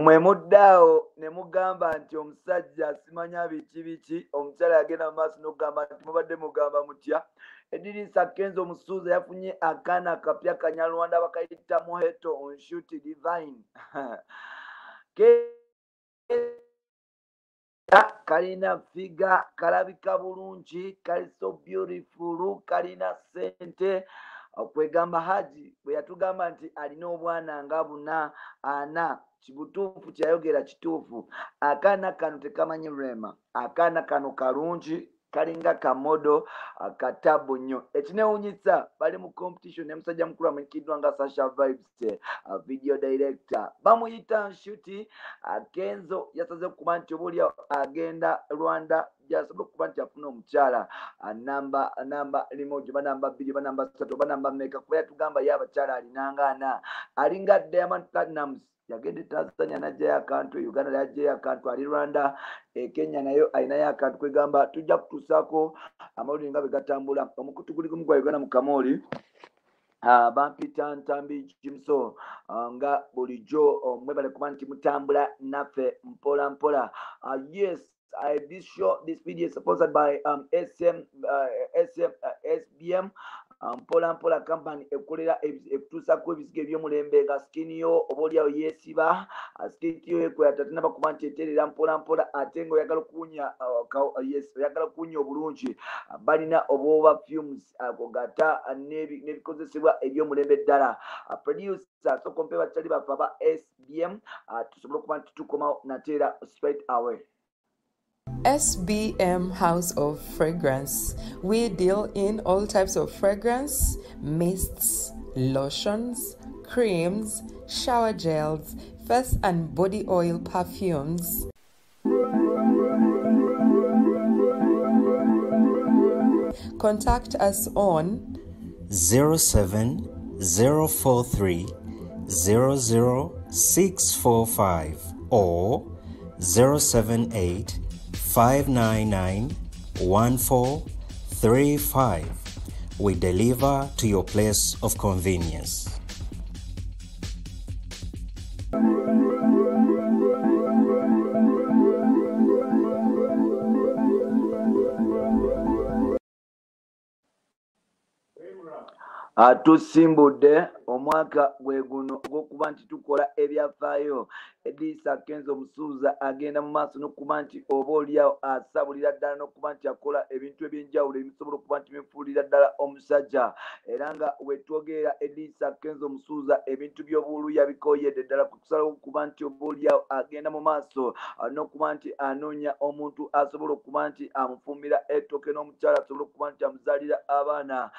mwe muddaawo ne mugamba nti omusajja simanya biki omukyala yagenda mu maaso n'okugamba nti mubadde mugamba mutya. Eddy Kenzo Musuuza yafunye akaana akapya Kanyarwanda bakayita Muheto on shoot divine. Kalina figa, kalabika bulungi, kali so beautiful, kalina sente. Okwegamba Haji bwe yatugamba nti alina obwana nga buna ana kibutuufu kyayogera kituufu. Akaana kano tekamanyi Rema, akaana kano kalungi kalinga kamodo katabu nnyo. Ekinewunyisa bali mu competition ne musajja mukulu amanyikiddwa nga Sasha Vibes, video director bamuyita nshuti. Kenzo yasaze kuba nti obuli agenda Rwanda yasobola okuba nti afuna omukyala namba limoja ba namba 2 ba namba 3 ba namba mmeka kuba yatugamba ye abakyala alinanga ana alinga Diamond Platnumz yagenda Tanzania najjayo akantu, Uganda yajjayo akantu, ali Rwanda, Kenya nayo alinayo akantu. Kwegamba tujja kutuusaako amawulire nga begatambula. Omukutu guli gumu gwa Uganda Mukamooli bampita Ntambi Jimso nga bulijjo mwebale kuba nti mutambula naffe mpola mpola. Yes, this video is sponsored by SBM mpola mpola company ekolera ekutuusako ebisiga ebyomulembe nga skini yo oba oliawo yeesiba skini yo ekwata tinaba kuba nti eterera mpola mpola ate nga oyagala okuwunya obulungi balina obwoba fumes agogata n'ebikozesebwa ebyomulembe ddala. Producer so kompe bakyali baffe aba SBM tusobole okuba nti tukomawo nateera straight away. SBM House of Fragrance. We deal in all types of fragrance, mists, lotions, creams, shower gels, face and body oil perfumes. Contact us on 07043 00645 or 078 599-1435. We deliver to your place of convenience. Tusimbudde omwaka gwe guno ogw'okuba nti tukola ebyafaayo. Eddy Kenzo Musuuza agenda mu maaso n'okuba nti oba oliawo asabulira ddala n'okuba nti akola ebintu eby'enjawulo ebisobola okuba nti bifuulira ddala omusajja. Era nga wetwogerera Eddy Kenzo Musuuza ebintu by'obuwulu yabikooyedde ddala kusalawo okuba nti oba oliawo agenda mu maaso n'okuba nti anoonya omuntu asobola okuba nti amufumbira ettooke n'omukyala asobola okuba nti amuzaalira abaana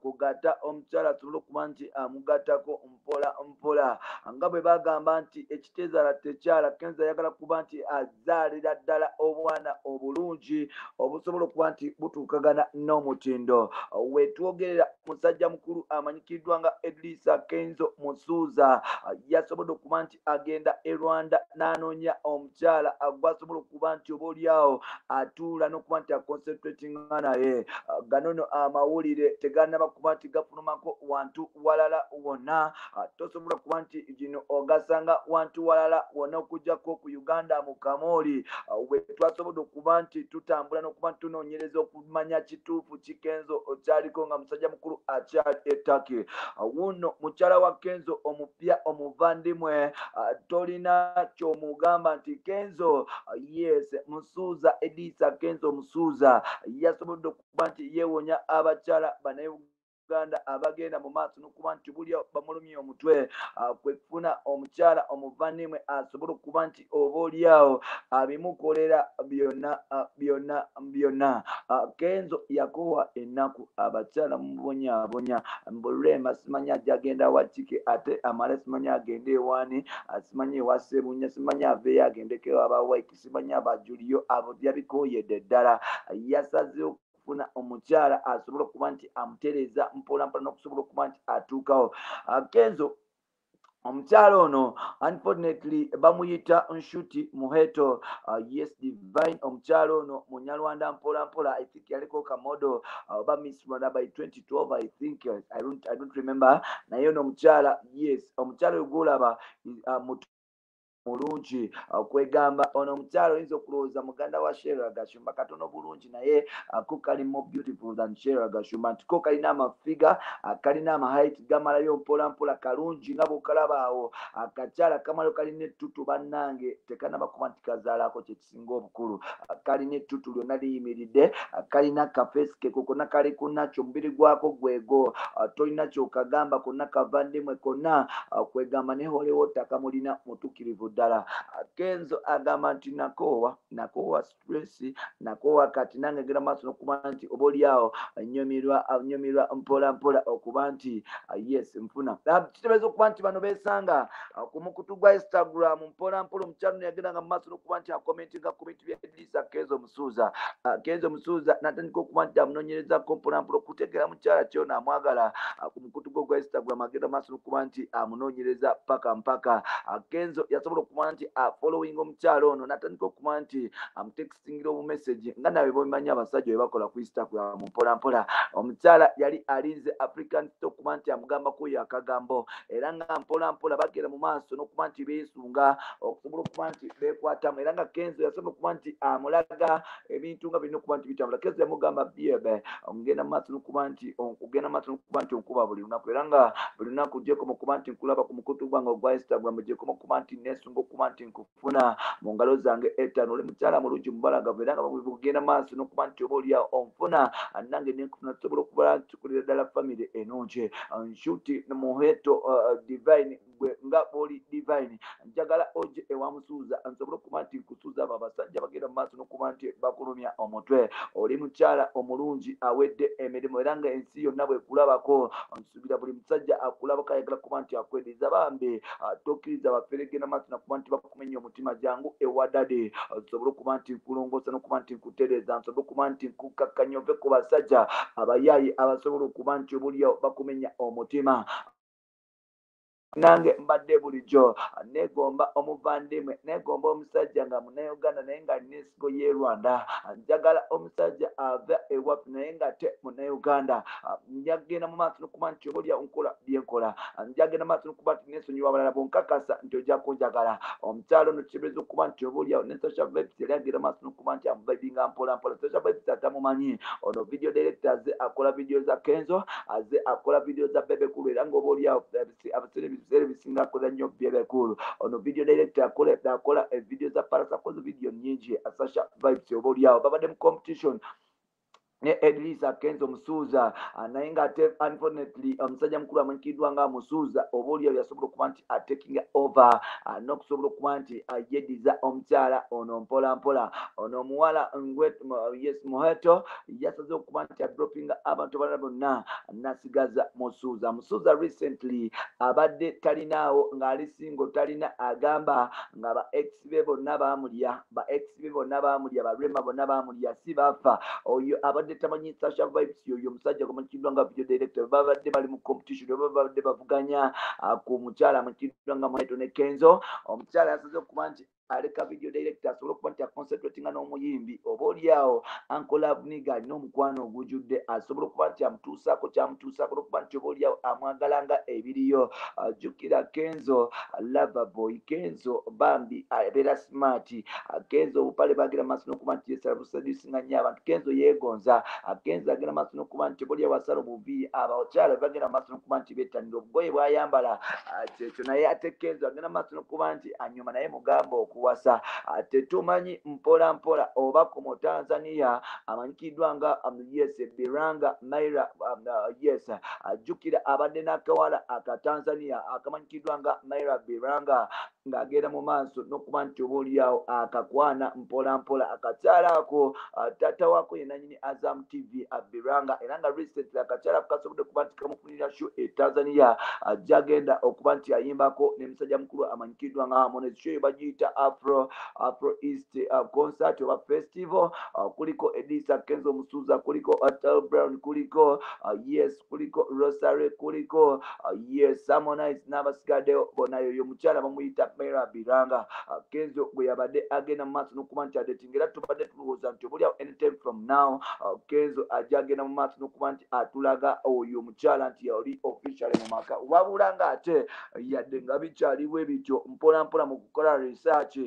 kugata omukyala asobola okuba nti amugattako mpola mpola nga bwe bagamba nti ekiteezaala tekyala. Kenzo ayagala kuba nti azaalira ddala obwana obulungi obusobola okuba nti butuukagana n'omutindo. Wetwogerera musajja mukulu amanyikiddwa nga Eddy Kenzo Musuuza yasobodde okuba nti agenda e Rwanda n'anoonya omukyala gwasobola okuba nti oba oliawo atuula n'okuba nti aconcentratinga naye. Ganono amawulire tegannaba kuba nti gafulumako wantu walala wonna. Tosobola kuba nti gino ogasanga wantu walala wonna okujjako ku Uganda Mukamooli we twasobodde okuba nti tutambula n'okuba nti tunoonyereza okumanya kituufu Kenzo kyaliko nga musajja mukulu akyali ettake. Wuno mukyala wa Kenzo omupya omuvandimwe tolina ky'omugamba nti Kenzo yes Musuuza Eddy Kenzo Musuuza yasobodde okuba nti yeewonya abakyala banaye Uganda abagenda mu maaso n'okuba nti buli bamulumye omutwe kwe kufuna omukyala omuvandimwe asobola okuba nti oba oliawo abimukolera byonna. Kenzo yakowa ennaku abakyala mubonyaabonya Rema simanyi ajja agenda wakike ate amala simanyi agenda ewaani simanyi ewa Sebunya simanyi aveeyo agendeko aba White simanyi abajuliyo abo yabikooyedde ddala. Yasazeewo kufuna omukyala asobola okuba nti amutereeza mpola mpola n'okusobola okuba nti atuukawo. Kenzo omukyala ono unfortunately bamuyita nshuti Muheto. Yes divine omukyala ono munyarwanda mpola mpola I think yaliko kamodo oba Miss Rwanda by 2012 I think I don't remember. Naye ono omukyala yes omukyala ogulaba mulungi okwegamba ono omukyala oyinza okulowooza muganda wa Sheila Gashumba katono bulungi naye ko kali more beautiful than Sheila Gashumba nti ko kalina amafiga kalina amaheight gamalayo mpola mpola kalungi nga bw'okalaba awo akakyala kamalayo kalina ettutu bannange tekanaba nti kazaalako kye kisinga obukulu kalina ettutu lyonna liyimiridde kalina akafeesi ke konna kali kunnakyo omubiri gwako gwego tolina kyokagamba konna kavandimwe konna kwegamba ne Hollywood akamulina mutukirivu ddala. Kenzo agamba nti nakoowa stress nakoowa kati nange ngenda maaso n'okuba nti oba oliawo nyumirwa mpola mpola okuba nti yes nfuna kitegeeza okuba nti bano beesanga ku mukutu gwa Instagram mpola mpola omukyalo yagendanga mu maaso n'okuba nti akomentinga ku bintu bya Edisa Kenzo Musuuza natandika okuba nti amunoonyerezako mpola mpola okutegeera mukyala kyona amwagala ku mukutu gwa Instagram agenda maaso n'okuba nti amunoonyereza mpaka Kenzo yasobola okuba nti following omukyalo ono natandika okuba nti amutextingira obumessage nga nawe bobimanyi abasajja bebakola ku Instagram mpola mpola omukyala yali alinze African okuba nti amugambako oyo akagambo era nga mpola mpola bagenda mu maaso n'okuba nti beesunga okusobola okuba nti beekwatamu era nga Kenzo yasobola okuba nti amulaga ebintu nga birina okuba nti bitambula. Kenzo yamugamba byebe ngenda mu maaso n'okuba nti onkuba buli lunaku era nga buli lunaku gyekoma okuba nti nkulaba ku mukutu gwange ogwa Instagram gyekoma okuba nti nesunga okuba nti nkufuna mu ngalo zange etano oli mukyala mulungi mubalagavu era nga bugenda maaso n'okuba nti oba oliawo onfuna nange nenkufuna tusobola okuba tukulira ddala famire enonje nshuti muheto divine gwe nga boli divine njagala oje ewa Musuuza nsobola okuba nti nkusuuza abo abasajja bagenda mu maaso n'okuba nti bakulumya omutwe oli mukyala omulungi awedde emirimu era nga ensi yonna bwekulabako nsuubira buli musajja akulabako ayagala kuba nti akweddiza bambi tokkiriza baferegenda maaso nakuba nti bakumenya omutima jangu ewadade nsobole okuba nti nkulongoosa n'okuba nti nkutereeza nsobole okuba nti nkukakkanya ove ku basajja abayaayi abasobola okuba nti obuliawo bakumenya omutima nange mbadde bulijjo negomba omuvandimwe negomba omusajja nga Munauganda naye nga nesigo ye Rwanda njagala omusajja ava ewaffe naye nga te Munauganda njagenda mu maaso n'okuba nti oba nkola byenkola njagenda maaso n'okuba nti nesonyiwa abalala bonkakasa nti ojja kunjagala omukyalo ono kibeeza okuba nti oba oliawo ne social vibes yali agenda maaso n'okuba nti amuvibinga mpola mpola social vibes atamumanyi ono video director aze akola video za Kenzo aze akola video za Bebe Kulu era nga oba oliawo abasere bisinga akola nnyo byebekulu ono video director akola video za Parasa akoze video nyingi Asasha vibes oba oliawo babadde mu competition ne Eddy Kenzo Musuuza naye nga ate unfortunately omusajja mukulu amanyikiddwa nga Musuuza oba oliawo yasobola okuba nti taking over n'okusobola okuba nti ayediza omukyala ono mpola mpola ono omuwala yes muheto yasaze okuba nti adropinga abantu abalala bonna nasigaza Musuuza recently abadde talinaawo ng'ali singo talina agamba nga ba ex be bonna baamulya ba Rema bonna baamulya si bafa oyo abadde tamanyi Sasha vibes yoyo musajja amanyikiddwa nga video director babadde bali mu competition babadde bavuganya ku mukyala amanyikiddwa nga Muheto ne Kenzo omukyala yasaze okuba nti aleka video director asobola okuba nti aconcentratinga n'omuyimbi oba oliawo Uncle Abniga alina omukwano ogujjudde asobola okuba nti amutuusaako kyamutuusaako n'okuba nti oba oliawo amwagalanga ebiriyo jjukira Kenzo Loverboy Kenzo bambi abeera smart Kenzo obupale bagira maaso n'okuba nti yesala busedusinga nnyo abantu Kenzo yeegonza Kenzo agenda maaso n'okuba nti oba oliawo asala obuvi abakyala bagenda maaso n'okuba nti bettanira obugoye bw'ayambala kyekyo naye ate Kenzo agenda maaso n'okuba nti anyuma naye mugamba okuwasa tetumanyi mpola mpola oba ku Tanzania amanyikiddwa nga yes Biranga Naira yes ajjukira abadde n'akawala aka Tanzania akamanyikiddwa nga Naira Biranga ng'agenda mu maaso n'okuba nti oba oliawo akakwana mpola mpola akakyala ako taata waako ye nannyini Azam TV Biranga era nga recently akakyala ako kasobodde okuba nti kamufunira show e Tanzania ajja agenda okuba nti ayimbako ne musajja mukulu amanyikiddwa nga Harmonize show bagiyita Afro East concert oba festival. Kuliko Eddy Kenzo Musuza, kuliko Atal Brown, kuliko yes, kuliko Rosary, kuliko yes, Harmonize n'abasigaddeyo bonna. Oyo mukyala bamuyita Mera Biranga. Kenzo bwe yabadde agenda mu maaso n'okuba nti adetinga, era tubadde tulowooza nti obulyawo anytime from now Kenzo ajja agenda mu maaso n'okuba nti atulaga oyo mukyala nti yali officially mu maka. Wabula ng'ate yadde nga bikyaliwo ebityo mpola mpola mu kukola research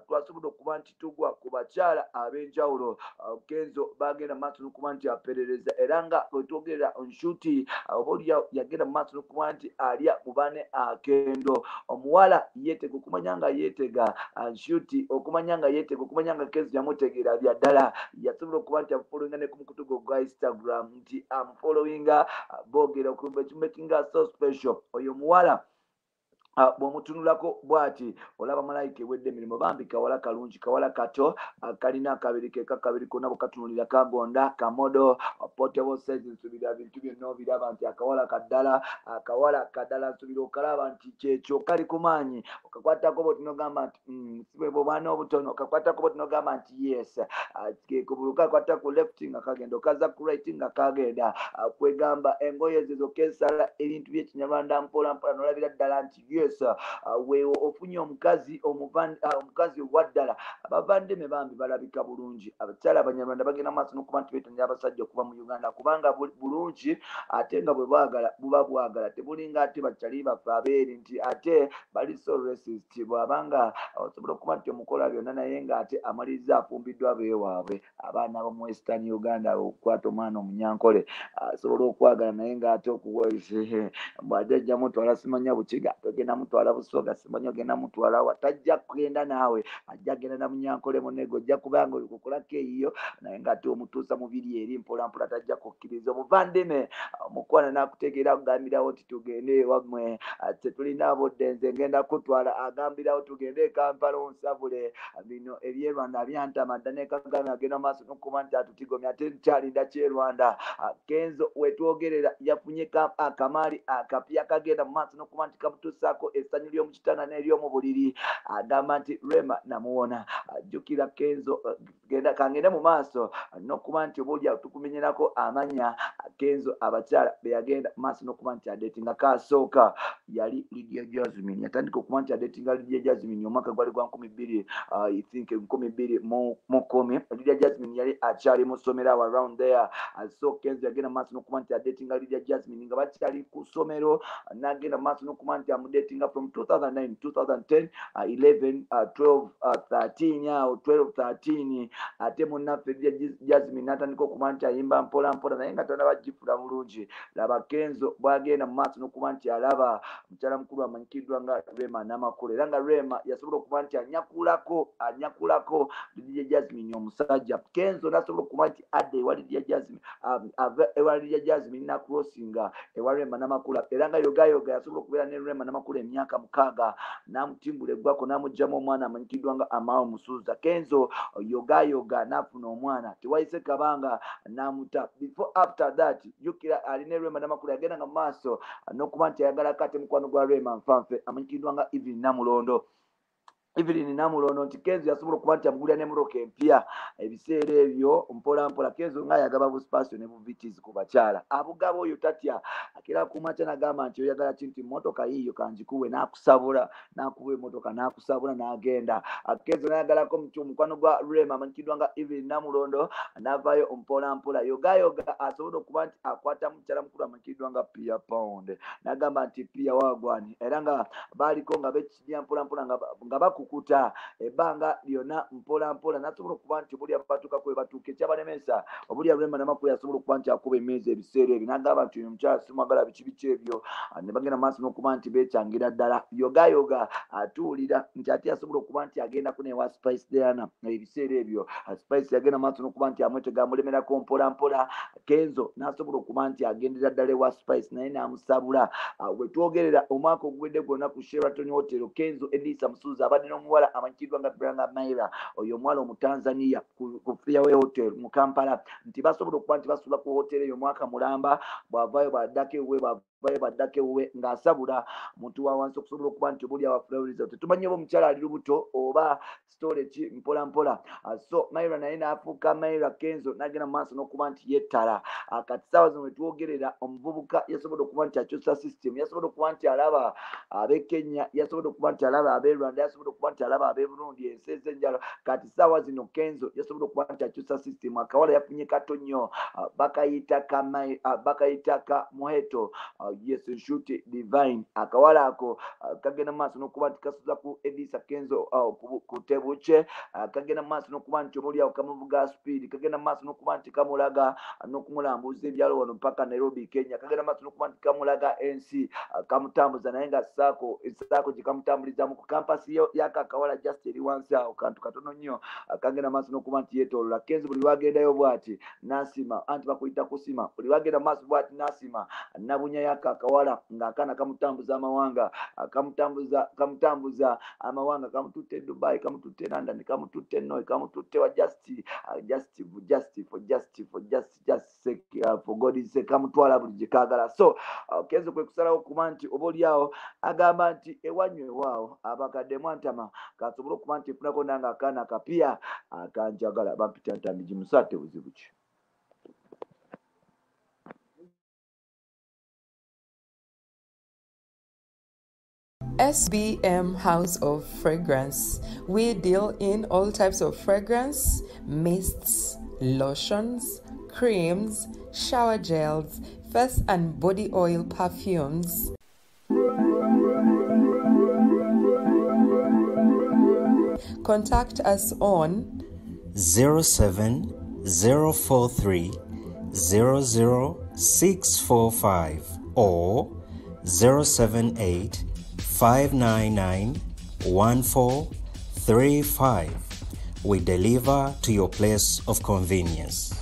twasobodde okuba nti tugwa ku bakyala ab'enjawulo Kenzo bagenda mu maaso n'okuba nti aperereza, era nga wetwogerera nshuti obaolyawo yagenda mu maaso n'okuba nti alya mu bane akendo. Omuwala yeetega okumanya nga yeetega nshuti, okumanya nga yeetega okumanya nga Kenzo yamutegeera bya ddala. Yasobola okuba nti amufollowinga ne ku mukutu gwe gwa Instagram nti amufollowinga boogera okumba ekimekinga so special. Oyo muwala bw'omutunulako bw'ati olaba malayika ewedde emirimu, bambi kawala kalungi, kawala kato kalina akabiri ke kakabiri konna bw'katunulira kagonda kamodo portable size. Nsubira bintu byonna obiraba nti akawala kaddala, akawala kaddala. Nsubira okalaba nti kyekyo kali ku maanyi, okakwatako bwoti n'ogamba nti sibwe bw'obwana obutono, okakwatako bwoti n'ogamba nti yes, kakwata ku left nga kagenda, okaza ku right nga kagenda. Kwegamba engoye zezo kesala ebintu by'ekinyarwanda mpola mpola n'olabira ddala nti yes, weewo ofunye omukazi owa ddala. Abavandimwe bambi balabika bulungi. Abakyala abanyarwanda bagenda maaso n'okuba nti beetondera abasajja okuva mu Uganda kubanga bulungi ate nga bwe bwagala buba bwagala. Tebulinga ate bakyali baffe abeeri nti ate bali so racist. Bw'abanga osobola okuba nti omukola byonna naye ng'ate amaliriza afumbiddwa beewaabwe. Abaana b'omu Western Uganda okukwata omwana omunyankole asobola okwagala naye ng'ate okuweese bw'ate ajja mutwala simanya Bukiga, togenda mutwala Busoga, simanya ogenda mutwala wa, tajja kugenda naawe, ajja genda na munyankole munnego, ojja kubanga oli kukolako eyiyo naye ng'ate omutuusa mu biri eri mpola mpola tajja kukkiriza. Obuvandime omukwana n'akutegeera kugambirawo nti tugende ewammwe, tetulina abodde nze ngenda kutwala, agambirawo tugende e Kampala onsabule. Bino ebyerwanda byantama dda ne Kagame agenda maaso n'okuba nti atutigomya ate nkyalinda kyerwanda. Kenzo wetwogerera yafunye akamaali akapya kagenda mu maaso n'okuba nti kamutuusaako essanyu ly'omu kitanda n'ery'omu buliri. Agamba nti Rema namuwona. Ajjukira Kenzo kangende mu maaso n'okuba nti obaolyawo tukumenyerako amannya. Kenzo abakyala be yagenda mu maaso n'okuba nti adeetinga kasooka yali Lydia Jasmine. Yatandika okuba nti adeetinga Lydia Jasmine omwaka gwali gwa 2010. Lydia Jasmine yali akyali mu ssomero awo around there. So Kenzo yagenda mu maaso n'okuba nti adeetinga Lydia Jasmine nga bakyali ku ssomero, n'agenda mu maaso n'okuba nti amudeetinga from 2009, 2010, 11, 12, 13 awo 12, 13. Ate munnaffe Lydia Jasmine n'atandika okuba nti ayimba mpola mpola naye nga tanabagifula bulungi. Laba Kenzo bw'agenda mu maaso n'okuba nti alaba mukyala mukulu amanyikiddwa nga Rema Namakula, era nga Rema yasobola okuba nti anyakulako Lydia Jasmine omusajja. Kenzo n'asobola okuba nti adda ewa Lydia Jasmine, ewa Lydia Jasmine n'akurosinga ewa Rema Namakula, era nga yogayoga yasobola okubeera ne Rema Namakula emyaka 6, n'amutimbula eggwako n'amugyamu omwana amanyikiddwa nga Amao Musuza. Kenzo yogayoga n'afuna omwana, tewayise kabanga n'amuta. Before after that jukira ali ne Rema Namakula yagenda nga mu maaso n'okuba nti ayagalako ate mukwano gwa Rema nfanfe amanyikiddwa nga Evelyn Namulondo nti Kenzo yasobola okuba nti amugulira ne muroka empya. Ebiseera ebyo mpola mpola Kenzo ng'ayagaba busipasio ne buvitizi ku bakyala. Abugaba oyo tatya, akira ku makya n'agamba nti oyagala ki, nti mmotoka yiiyo kanjikuwe, n'akusabula, n'akuwa emmotoka n'akusabula n'agenda. Kenzo n'ayagalako mukwano gwa Rema amanyikiddwa nga Evelyn Namulondo, n'avaayo mpola mpola. Yogayoga asobola okuba nti akwata mukyala mukulu amanyikiddwa nga Pia Pound, n'agamba nti Pia wagwani, era nga baaliko nga bekijja mpola mpola nga kukuta ebbanga lyonna mpola mpola. N'asobola okuba nti buli abatuuka kwe batuuka ekyabalemesa obuli Rema Namakula yasobola okuba nti akuba emmeeza ebiseera ebyo, n'agamba nti uyu mukyala simwagala biki ebyo. Ne bagenda maaso n'okuba nti beekyangira ddala. Yogayoga atuulira nti ate yasobola okuba nti agendako newa Spice Diana ebiseera ebyo. Spice yagenda maaso n'okuba nti amwetega amulemerako mpola mpola. Kenzo n'asobola okuba nti agendera ddala ewa Spice naye n'amusabula. Wetwogerera omwaka oguwedde gwonna ku Sheraton Hotel, Kenzo Eddy Musuza abadde n'omuwala amanyikiddwa nga Branga Maira, oyo omuwala Omutanzania ku Fairway Hotel mu Kampala, nti basobola okuba nti basula ku hotel eyo mwaka mulamba. Bw'avaayo bw'addako ewe baddako ewuwe ng'asabula muntu wa wansi okusobola okuba nti obuli abafulawuliza tetumanyi oba omukyala ali lubuto oba sitole ki mpola mpola. So Maira naye n'afuuka Maira Kenzo n'agenda mu maaso n'okuba nti yettala. Kati ssaawa zino we twogerera omuvubuka yasobola okuba nti akyusa system, yasobola okuba nti alaba ab'e Kenya, yasobola okuba nti alaba ab'e Rwanda, yasobola okuba nti alaba ab'e Burundi, ensi ez'enjalo. Kati ssaawa zino Kenzo yasobola okuba nti akyusa system. Akawala yafunye kato nnyo, bakayita ka Muheto, yes shoot divine. Akawala ako kagenda mu maaso n'okuba nti kasuza ku Eddy Kenzo ku tebuche, kagenda mu maaso n'okuba nti obuliawo kamuvuga speed, kagenda mu maaso n'okuba nti kamulaga n'okumulambuza ebyalo wano mpaka Nairobi Kenya, kagenda mu maaso n'okuba nti kamulaga ensi, kamutambuza naye nga saako gye kamutambulizamu ku kampasi y'akakawala just eri wansi awo kantu katono nnyo, kagenda mu maaso n'okuba nti yeetoolola. Kenzo buli lwagendayo bw'ati n'asima, anti bakuyita kusima, buli lwagenda mu maaso bw'ati n'asima nabunya y'akakawala ng'akaana kamutambuza amawanga, kamutambuza amawanga, kamututte Dubai, kamututte London, kamututte Noi, kamututte wa for God's sake, kamutwala buli gye kaagala. So Kenzo kwe kusalawo okuba nti obaoliawo agamba nti ewanywe ewaawo abakadde mwantama kasobole okuba nti efunako nanga akaana akapiya akanjagala bampita ntambi gimusaate buzibu ki. SBM House of Fragrance. We deal in all types of fragrance, mists, lotions, creams, shower gels, face and body oil perfumes. Contact us on 07043 00645 or 078 599-1435. We deliver to your place of convenience.